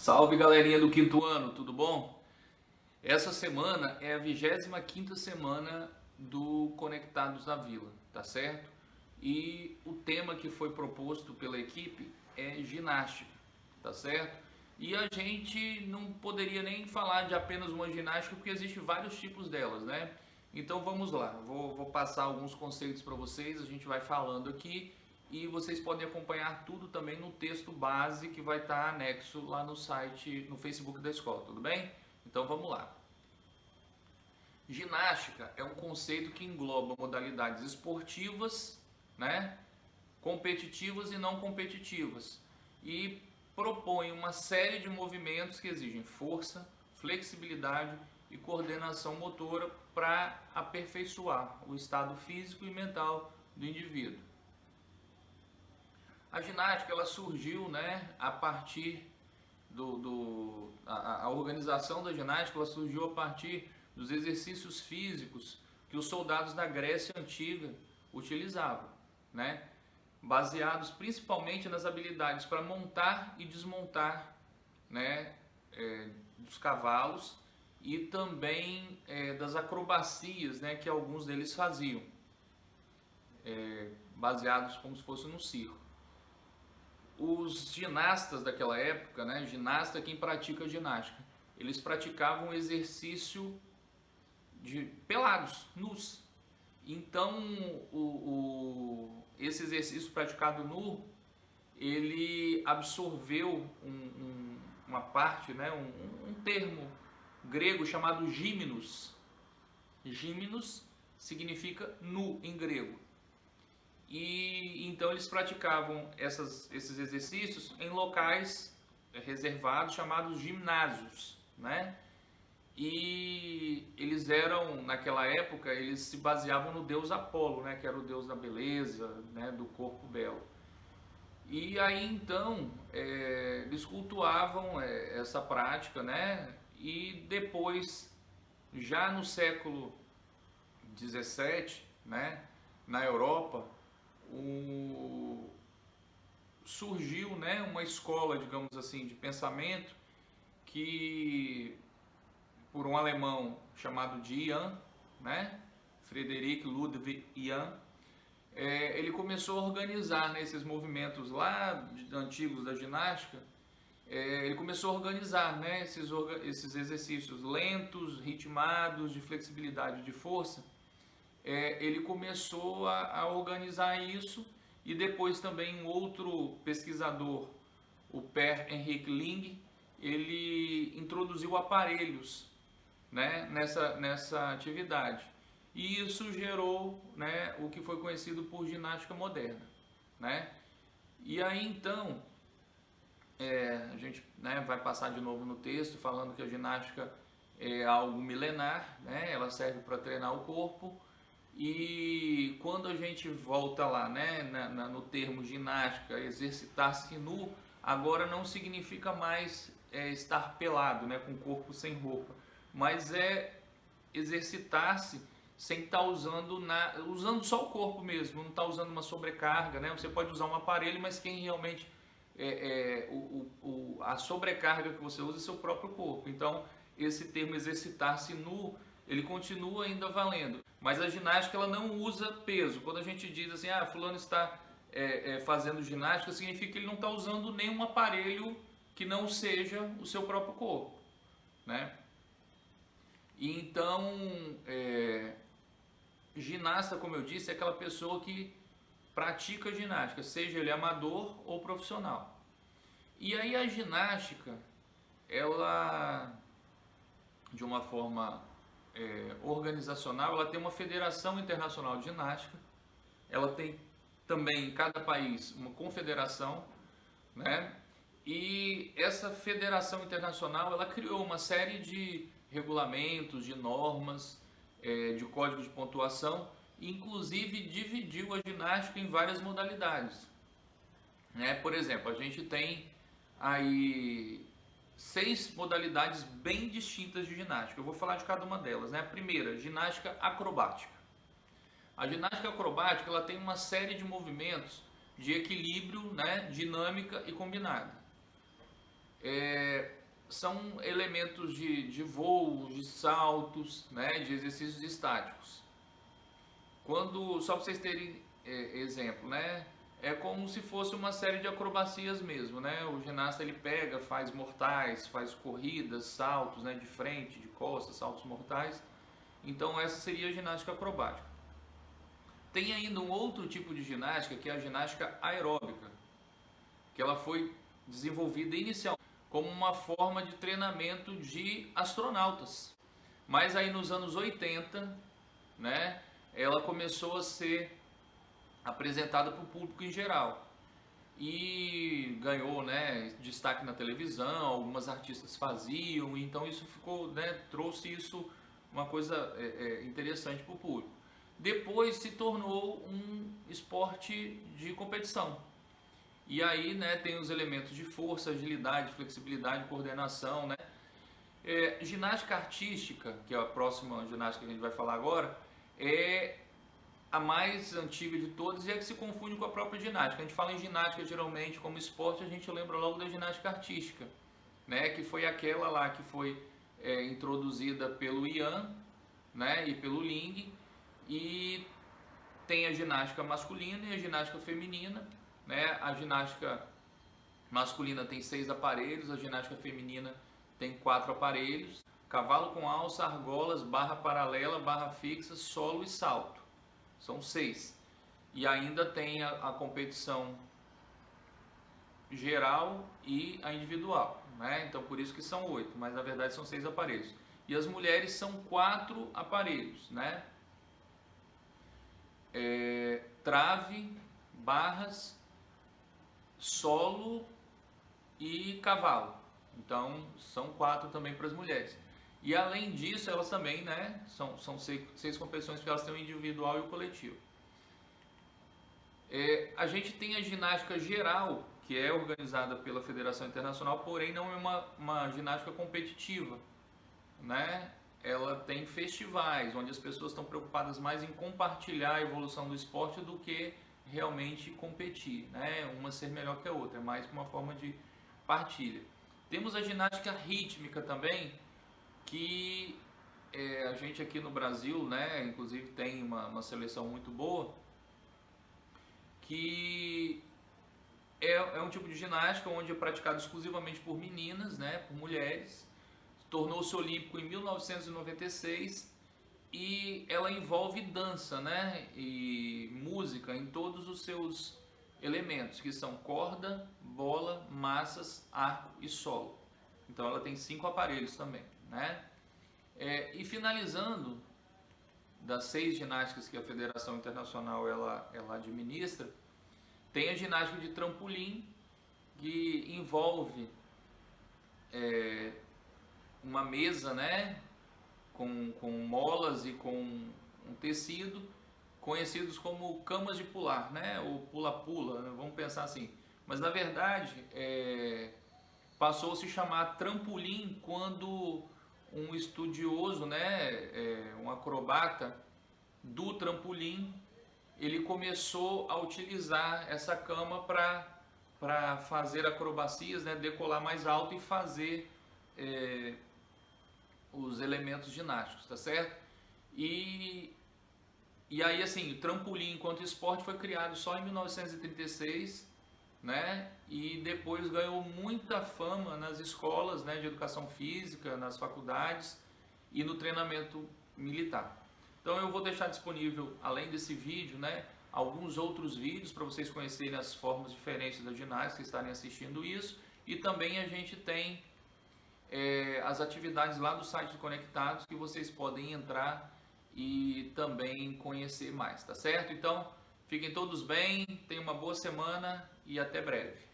Salve galerinha do quinto ano, tudo bom? Essa semana é a 25ª semana do Conectados na Vila, tá certo? E o tema que foi proposto pela equipe é ginástica, tá certo? E a gente não poderia nem falar de apenas uma ginástica porque existem vários tipos delas, né? Então vamos lá, vou passar alguns conceitos para vocês, a gente vai falando aqui e vocês podem acompanhar tudo também no texto base que vai estar anexo lá no site, no Facebook da escola, tudo bem? Então vamos lá. Ginástica é um conceito que engloba modalidades esportivas, né, competitivas e não competitivas, e propõe uma série de movimentos que exigem força, flexibilidade e coordenação motora para aperfeiçoar o estado físico e mental do indivíduo. A ginástica ela surgiu, né, a partir a organização da ginástica ela surgiu a partir dos exercícios físicos que os soldados da Grécia Antiga utilizavam, né? Baseados principalmente nas habilidades para montar e desmontar, né, dos cavalos e também das acrobacias, né, que alguns deles faziam, baseados como se fosse no circo. Os ginastas daquela época, né, ginasta é quem pratica ginástica, eles praticavam exercício de pelados, nus. Então, esse exercício praticado nu, ele absorveu uma parte, né, um termo grego chamado gímenos. Gímenos significa nu em grego. E então eles praticavam esses exercícios em locais reservados chamados ginásios, né? E eles eram, naquela época, eles se baseavam no deus Apolo, né? Que era o deus da beleza, né? Do corpo belo. E aí então eles cultuavam essa prática, né? E depois, já no século 17, né? Na Europa, surgiu, né, uma escola, digamos assim, de pensamento que por um alemão chamado de Ian, né, Frederick Ludwig Ian, ele começou a organizar nesses movimentos lá antigos da ginástica, ele começou a organizar, né, esses exercícios lentos, ritmados, de flexibilidade, de força. Ele começou a organizar isso e depois também um outro pesquisador, o Per Henrik Ling, ele introduziu aparelhos, né, nessa atividade. E isso gerou, né, o que foi conhecido por ginástica moderna, né? E aí então a gente, né, vai passar de novo no texto falando que a ginástica é algo milenar, né? Ela serve para treinar o corpo. E quando a gente volta lá, né, no termo ginástica, exercitar-se nu, agora não significa mais estar pelado, né, com o corpo sem roupa, mas é exercitar-se sem estar usando só o corpo mesmo, não está usando uma sobrecarga, né? Você pode usar um aparelho, mas quem realmente a sobrecarga que você usa é seu próprio corpo. Então, esse termo exercitar-se nu, ele continua ainda valendo, mas a ginástica ela não usa peso. Quando a gente diz assim, fulano está fazendo ginástica, significa que ele não está usando nenhum aparelho que não seja o seu próprio corpo, né? E então, ginasta, como eu disse, é aquela pessoa que pratica ginástica, seja ele amador ou profissional. E aí a ginástica, ela, de uma forma organizacional, ela tem uma federação internacional de ginástica, ela tem também em cada país uma confederação, né? E essa federação internacional, ela criou uma série de regulamentos, de normas, de código de pontuação, inclusive dividiu a ginástica em várias modalidades, né? Por exemplo, a gente tem aí 6 modalidades bem distintas de ginástica. Eu vou falar de cada uma delas, né? A primeira, ginástica acrobática. A ginástica acrobática ela tem uma série de movimentos de equilíbrio, né, dinâmica e combinada. São elementos de voo, de saltos, né, de exercícios estáticos. Só para vocês terem exemplo, né, é como se fosse uma série de acrobacias mesmo, né, o ginasta ele pega, faz mortais, faz corridas, saltos, né, de frente, de costas, saltos mortais. Então essa seria a ginástica acrobática. Tem ainda um outro tipo de ginástica, que é a ginástica aeróbica, que ela foi desenvolvida inicialmente como uma forma de treinamento de astronautas. Mas aí nos anos 80, né, ela começou a ser apresentada para o público em geral. E ganhou, né, destaque na televisão, algumas artistas faziam, então isso ficou, né, trouxe isso uma coisa interessante para o público. Depois se tornou um esporte de competição. E aí, né, tem os elementos de força, agilidade, flexibilidade, coordenação, né? Ginástica artística, que é a próxima ginástica que a gente vai falar agora, é a mais antiga de todas e é que se confunde com a própria ginástica. A gente fala em ginástica geralmente como esporte, a gente lembra logo da ginástica artística, né? Que foi aquela lá que foi introduzida pelo Yan, né, e pelo Ling, e tem a ginástica masculina e a ginástica feminina, né? A ginástica masculina tem 6 aparelhos, a ginástica feminina tem 4 aparelhos: cavalo com alça, argolas, barra paralela, barra fixa, solo e salto. São 6. E ainda tem a competição geral e a individual, né? Então por isso que são 8, mas na verdade são 6 aparelhos. E as mulheres são 4 aparelhos, né? Trave, barras, solo e cavalo. Então são 4 também para as mulheres. E além disso, elas também, né, são 6 competições, porque elas têm o individual e o coletivo. A gente tem a ginástica geral, que é organizada pela Federação Internacional, porém não é uma ginástica competitiva, né? Ela tem festivais, onde as pessoas estão preocupadas mais em compartilhar a evolução do esporte do que realmente competir, né? Uma ser melhor que a outra, é mais uma forma de partilha. Temos a ginástica rítmica também, que a gente aqui no Brasil, né, inclusive tem uma seleção muito boa, que é um tipo de ginástica onde é praticado exclusivamente por meninas, né, por mulheres. Tornou-se olímpico em 1996 e ela envolve dança, né, e música em todos os seus elementos, que são corda, bola, massas, arco e solo. Então ela tem 5 aparelhos também, né? E finalizando, das 6 ginásticas que a Federação Internacional ela administra, tem a ginástica de trampolim, que envolve uma mesa, né, com molas e com um tecido, conhecidos como camas de pular, né, ou pula-pula, né? Vamos pensar assim. Mas na verdade passou a se chamar trampolim quando um estudioso, né, um acrobata do trampolim, ele começou a utilizar essa cama para fazer acrobacias, né, decolar mais alto e fazer os elementos ginásticos, tá certo? E aí assim, o trampolim enquanto esporte foi criado só em 1936, né? E depois ganhou muita fama nas escolas, né, de educação física, nas faculdades e no treinamento militar. Então eu vou deixar disponível, além desse vídeo, né, alguns outros vídeos para vocês conhecerem as formas diferentes da ginástica, estarem assistindo isso. E também a gente tem as atividades lá do site do Conectados, que vocês podem entrar e também conhecer mais, tá certo? Então, fiquem todos bem, tenham uma boa semana e até breve.